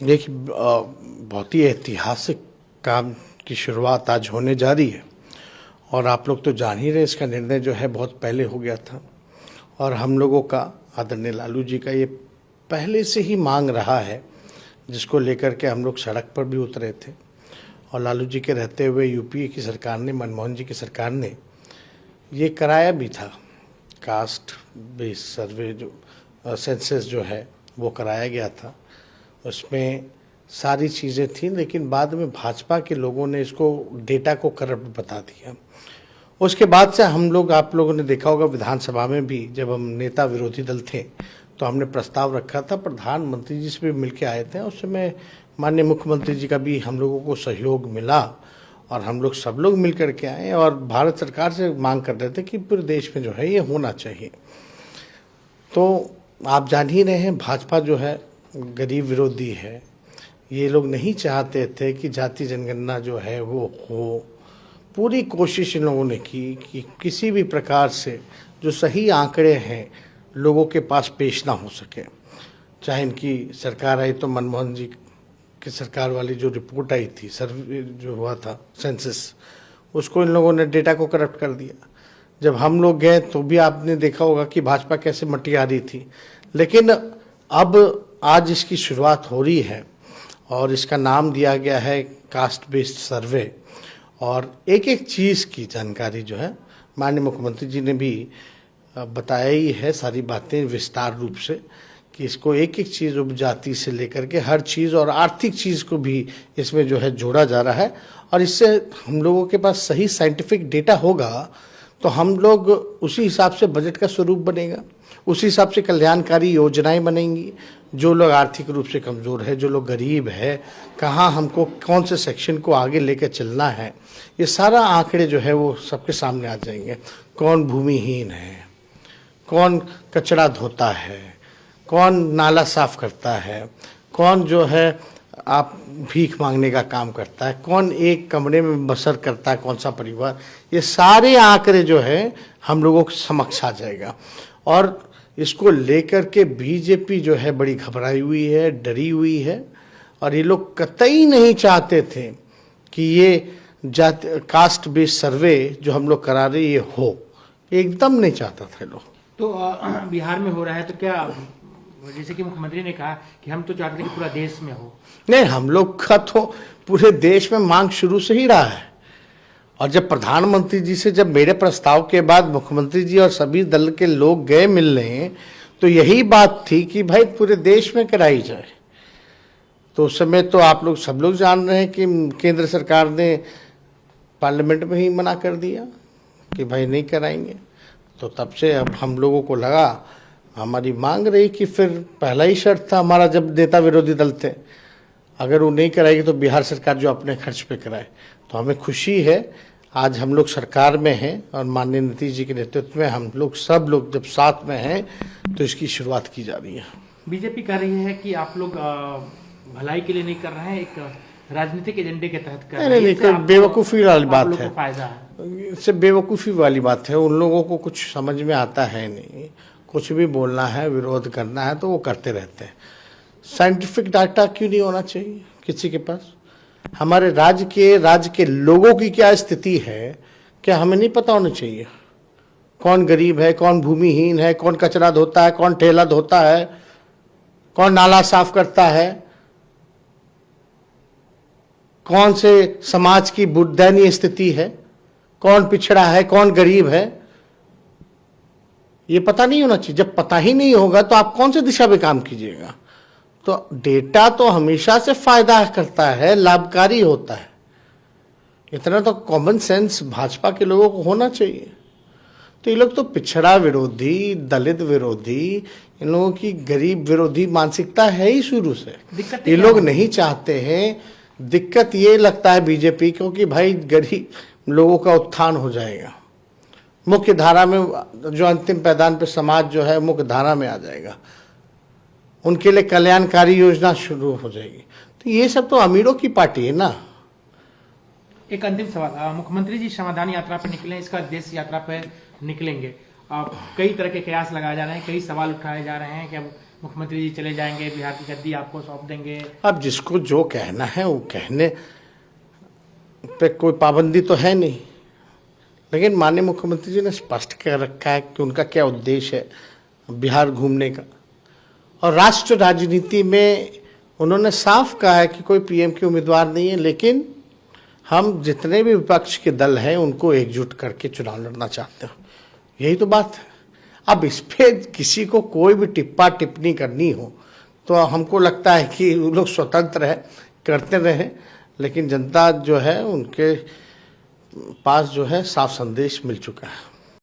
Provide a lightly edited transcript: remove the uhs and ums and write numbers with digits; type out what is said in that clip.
देखिए, बहुत ही ऐतिहासिक काम की शुरुआत आज होने जा रही है और आप लोग तो जान ही रहे, इसका निर्णय जो है बहुत पहले हो गया था और हम लोगों का, आदरणीय लालू जी का, ये पहले से ही मांग रहा है, जिसको लेकर के हम लोग सड़क पर भी उतरे थे। और लालू जी के रहते हुए यूपीए की सरकार ने, मनमोहन जी की सरकार ने ये कराया भी था। कास्ट बेस सर्वे जो सेंसस जो है वो कराया गया था, उसमें सारी चीज़ें थी, लेकिन बाद में भाजपा के लोगों ने इसको, डेटा को करप्ट बता दिया। उसके बाद से हम लोग, आप लोगों ने देखा होगा विधानसभा में भी, जब हम नेता विरोधी दल थे तो हमने प्रस्ताव रखा था, प्रधानमंत्री जी से भी मिलके आए थे। उस समय माननीय मुख्यमंत्री जी का भी हम लोगों को सहयोग मिला और हम लोग सब लोग मिल करके आए और भारत सरकार से मांग कर रहे थे कि पूरे देश में जो है ये होना चाहिए। तो आप जान ही रहे हैं, भाजपा जो है गरीब विरोधी है। ये लोग नहीं चाहते थे कि जाति जनगणना जो है वो हो। पूरी कोशिश इन लोगों ने की कि किसी भी प्रकार से जो सही आंकड़े हैं लोगों के पास पेश ना हो सके। चाहे इनकी सरकार आई तो मनमोहन जी की सरकार वाली जो रिपोर्ट आई थी, सर्वे जो हुआ था सेंसस, उसको इन लोगों ने डेटा को करप्ट कर दिया। जब हम लोग गए तो भी आपने देखा होगा कि भाजपा कैसे मटिया रही थी। लेकिन अब आज इसकी शुरुआत हो रही है और इसका नाम दिया गया है कास्ट बेस्ड सर्वे, और एक एक चीज़ की जानकारी जो है माननीय मुख्यमंत्री जी ने भी बताया ही है, सारी बातें विस्तार रूप से, कि इसको एक एक चीज़, उपजाति से लेकर के हर चीज़ और आर्थिक चीज़ को भी इसमें जो है जोड़ा जा रहा है। और इससे हम लोगों के पास सही साइंटिफिक डेटा होगा तो हम लोग उसी हिसाब से बजट का स्वरूप बनेगा, उसी हिसाब से कल्याणकारी योजनाएं बनेंगी। जो लोग आर्थिक रूप से कमज़ोर है, जो लोग गरीब है, कहाँ हमको कौन से सेक्शन को आगे लेकर चलना है, ये सारा आंकड़े जो है वो सबके सामने आ जाएंगे। कौन भूमिहीन है, कौन कचरा धोता है, कौन नाला साफ करता है, कौन जो है आप भीख मांगने का काम करता है, कौन एक कमरे में बसर करता है, कौन सा परिवार, ये सारे आंकड़े जो है हम लोगों के समक्ष आ जाएगा। और इसको लेकर के बीजेपी जो है बड़ी घबराई हुई है, डरी हुई है, और ये लोग कतई नहीं चाहते थे कि ये कास्ट बेस्ड सर्वे जो हम लोग करा रहे ये हो, एकदम नहीं चाहता था लोग। तो बिहार में हो रहा है तो क्या, जैसे कि मुख्यमंत्री ने कहा कि हम तो चाहते हैं कि पूरा देश में हो। नहीं, हम लोग का तो पूरे देश में मांग शुरू से ही रहा है। और जब प्रधानमंत्री जी से, जब मेरे प्रस्ताव के बाद मुख्यमंत्री जी और सभी दल के लोग गए मिलने, तो यही बात थी कि भाई पूरे देश में कराई जाए। तो उस समय तो आप लोग सब लोग जान रहे हैं कि केंद्र सरकार ने पार्लियामेंट में ही मना कर दिया कि भाई नहीं कराएंगे। तो तब से अब हम लोगों को लगा, हमारी मांग रही कि फिर पहला ही शर्त था हमारा, जब नेता विरोधी दल थे, अगर वो नहीं कराएगी तो बिहार सरकार जो अपने खर्च पे कराए। तो हमें खुशी है, आज हम लोग सरकार में हैं और माननीय नीतीश जी के नेतृत्व में हम लोग सब लोग जब साथ में हैं तो इसकी शुरुआत की जा रही है। बीजेपी कह रही है कि आप लोग भलाई के लिए नहीं कर रहे हैं, एक राजनीतिक एजेंडे के तहत कर रहे हैं। नहीं, कोई बेवकूफ़ी वाली बात है, फायदा है, इससे बेवकूफ़ी वाली बात है। उन लोगों को कुछ समझ में आता है नहीं, कुछ भी बोलना है, विरोध करना है तो वो करते रहते हैं। साइंटिफिक डाटा क्यों नहीं होना चाहिए किसी के पास? हमारे राज्य के लोगों की क्या स्थिति है, क्या हमें नहीं पता होना चाहिए? कौन गरीब है, कौन भूमिहीन है, कौन कचरा धोता है, कौन ठेला धोता है, कौन नाला साफ करता है, कौन से समाज की दयनीय स्थिति है, कौन पिछड़ा है, कौन गरीब है, ये पता नहीं होना चाहिए। जब पता ही नहीं होगा तो आप कौन से दिशा में काम कीजिएगा? तो डेटा तो हमेशा से फायदा करता है, लाभकारी होता है। इतना तो कॉमन सेंस भाजपा के लोगों को होना चाहिए। तो ये लोग तो पिछड़ा विरोधी, दलित विरोधी, इन लोगों की गरीब विरोधी मानसिकता है ही शुरू से। ये लोग नहीं चाहते हैं। दिक्कत ये लगता है बीजेपी को कि भाई गरीब लोगों का उत्थान हो जाएगा, मुख्य धारा में, जो अंतिम पैदान पे समाज जो है मुख्य धारा में आ जाएगा, उनके लिए कल्याणकारी योजना शुरू हो जाएगी। तो ये सब तो अमीरों की पार्टी है ना। एक अंतिम सवाल, मुख्यमंत्री जी समाधान यात्रा पर निकले, इसका देश यात्रा पर निकलेंगे, कई तरह के कयास लगाए जा रहे हैं, कई सवाल उठाए जा रहे हैं कि अब मुख्यमंत्री जी चले जाएंगे, बिहार की गद्दी आपको सौंप देंगे। अब जिसको जो कहना है वो कहने पे कोई पाबंदी तो है नहीं, लेकिन माननीय मुख्यमंत्री जी ने स्पष्ट कर रखा है कि उनका क्या उद्देश्य है बिहार घूमने का। और राष्ट्र राजनीति में उन्होंने साफ कहा है कि कोई पीएम की उम्मीदवार नहीं है, लेकिन हम जितने भी विपक्ष के दल हैं उनको एकजुट करके चुनाव लड़ना चाहते हैं। यही तो बात है। अब इस पे किसी को कोई भी टिप्पणी करनी हो तो हमको लगता है कि वो लोग स्वतंत्र है, करते रहे, लेकिन जनता जो है उनके पास जो है साफ संदेश मिल चुका है।